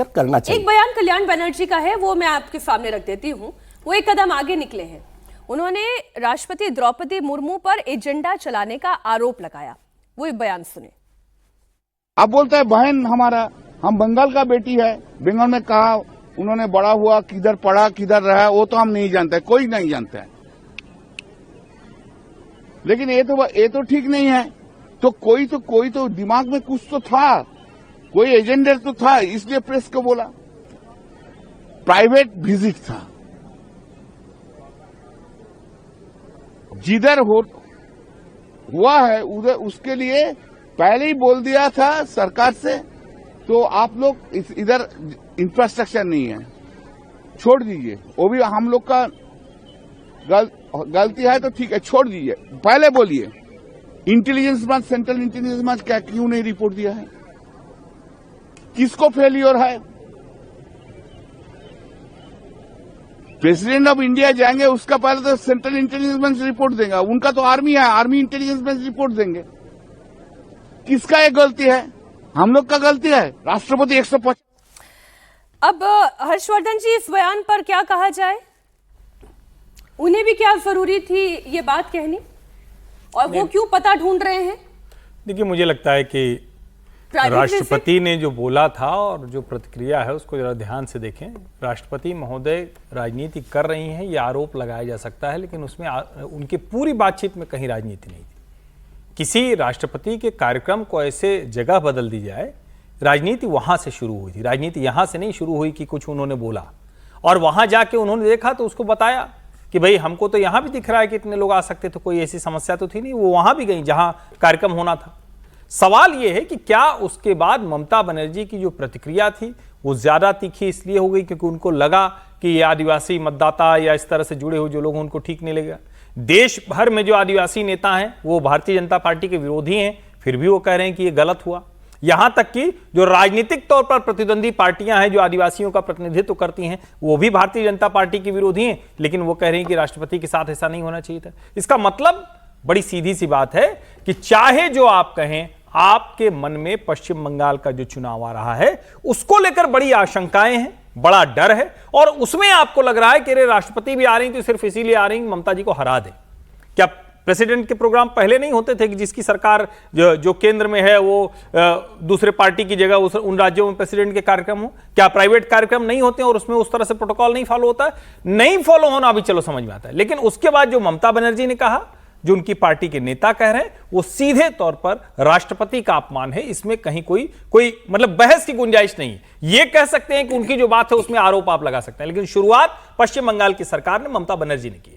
करना चाहिए। एक बयान कल्याण बनर्जी का है, वो मैं आपके सामने रख देती हूँ। वो एक कदम आगे निकले हैं। उन्होंने राष्ट्रपति द्रौपदी मुर्मू पर एजेंडा चलाने का आरोप लगाया। वो एक बयान सुने। आप बोलते हैं बहन हमारा, हम बंगाल का बेटी है, बंगाल में कहा उन्होंने बड़ा हुआ, किधर पढ़ा किधर रहा वो तो हम नहीं जानते, कोई नहीं जानता है। लेकिन ये तो ठीक नहीं है। तो कोई तो दिमाग में कुछ तो था, कोई एजेंडा तो था, इसलिए प्रेस को बोला। प्राइवेट विजिट था, जिधर हुआ है उधर, उसके लिए पहले ही बोल दिया था सरकार से। तो आप लोग इधर इंफ्रास्ट्रक्चर नहीं है, छोड़ दीजिए। वो भी हम लोग का गलती है तो ठीक है, छोड़ दीजिए। पहले बोलिए intelligence branch, central intelligence branch क्या क्यों नहीं रिपोर्ट दिया है? किसको फेलियर है? प्रेसिडेंट ऑफ इंडिया जाएंगे, उसका पहले तो सेंट्रल इंटेलिजेंस ब्रांच रिपोर्ट देगा। उनका तो आर्मी है, आर्मी इंटेलिजेंस ब्रांच रिपोर्ट देंगे। किसका ये गलती है? हम लोग का गलती है। राष्ट्रपति 150। अब हर्षवर्धन जी, इस बयान पर क्या कहा जाए? उन्हें भी क्या जरूरी थी ये बात कहनी, और वो क्यों पता ढूंढ रहे हैं? देखिए, मुझे लगता है कि राष्ट्रपति ने जो बोला था और जो प्रतिक्रिया है उसको जरा ध्यान से देखें। राष्ट्रपति महोदय राजनीति कर रही हैं, ये आरोप लगाया जा सकता है, लेकिन उसमें उनकी पूरी बातचीत में कहीं राजनीति नहीं थी। किसी राष्ट्रपति के कार्यक्रम को ऐसे जगह बदल दी जाए, राजनीति वहां से शुरू हुई थी। राजनीति यहां से नहीं शुरू हुई कि कुछ उन्होंने बोला और वहां जाके उन्होंने देखा तो उसको बताया कि भाई हमको तो यहां भी दिख रहा है कि इतने लोग आ सकते थे, कोई ऐसी समस्या तो थी नहीं। वो वहां भी गई जहां कार्यक्रम होना था। सवाल यह है कि क्या उसके बाद ममता बनर्जी की जो प्रतिक्रिया थी वो ज्यादा तीखी इसलिए हो गई क्योंकि उनको लगा कि ये आदिवासी मतदाता या इस तरह से जुड़े हुए जो लोग हैं उनको ठीक नहीं लगेगा। देश भर में जो आदिवासी नेता हैं वो भारतीय जनता पार्टी के विरोधी हैं, फिर भी वो कह रहे हैं कि ये गलत हुआ। यहां तक कि जो राजनीतिक तौर पर प्रतिद्वंदी पार्टियां हैं जो आदिवासियों का प्रतिनिधित्व करती हैं वो भी भारतीय जनता पार्टी के विरोधी हैं, लेकिन वो कह रहे हैं कि राष्ट्रपति के साथ ऐसा नहीं होना चाहिए था। इसका मतलब बड़ी सीधी सी बात है कि चाहे जो आप कहें, आपके मन में पश्चिम बंगाल का जो चुनाव आ रहा है उसको लेकर बड़ी आशंकाएं हैं, बड़ा डर है, और उसमें आपको लग रहा है कि राष्ट्रपति भी आ रही तो सिर्फ इसीलिए आ रही ममता जी को हरा दे। क्या प्रेसिडेंट के प्रोग्राम पहले नहीं होते थे कि जिसकी सरकार जो केंद्र में है वो दूसरे पार्टी की जगह उन राज्यों में प्रेसिडेंट के कार्यक्रम हो? क्या प्राइवेट कार्यक्रम नहीं होते और उसमें उस तरह से प्रोटोकॉल नहीं फॉलो होता है? नहीं फॉलो होना अभी चलो समझ में आता है, लेकिन उसके बाद जो ममता बनर्जी ने कहा, जो उनकी पार्टी के नेता कह रहे हैं, वो सीधे तौर पर राष्ट्रपति का अपमान है। इसमें कहीं कोई मतलब बहस की गुंजाइश नहीं है। ये कह सकते हैं कि उनकी जो बात है उसमें आरोप आप लगा सकते हैं, लेकिन शुरुआत पश्चिम बंगाल की सरकार ने, ममता बनर्जी ने की।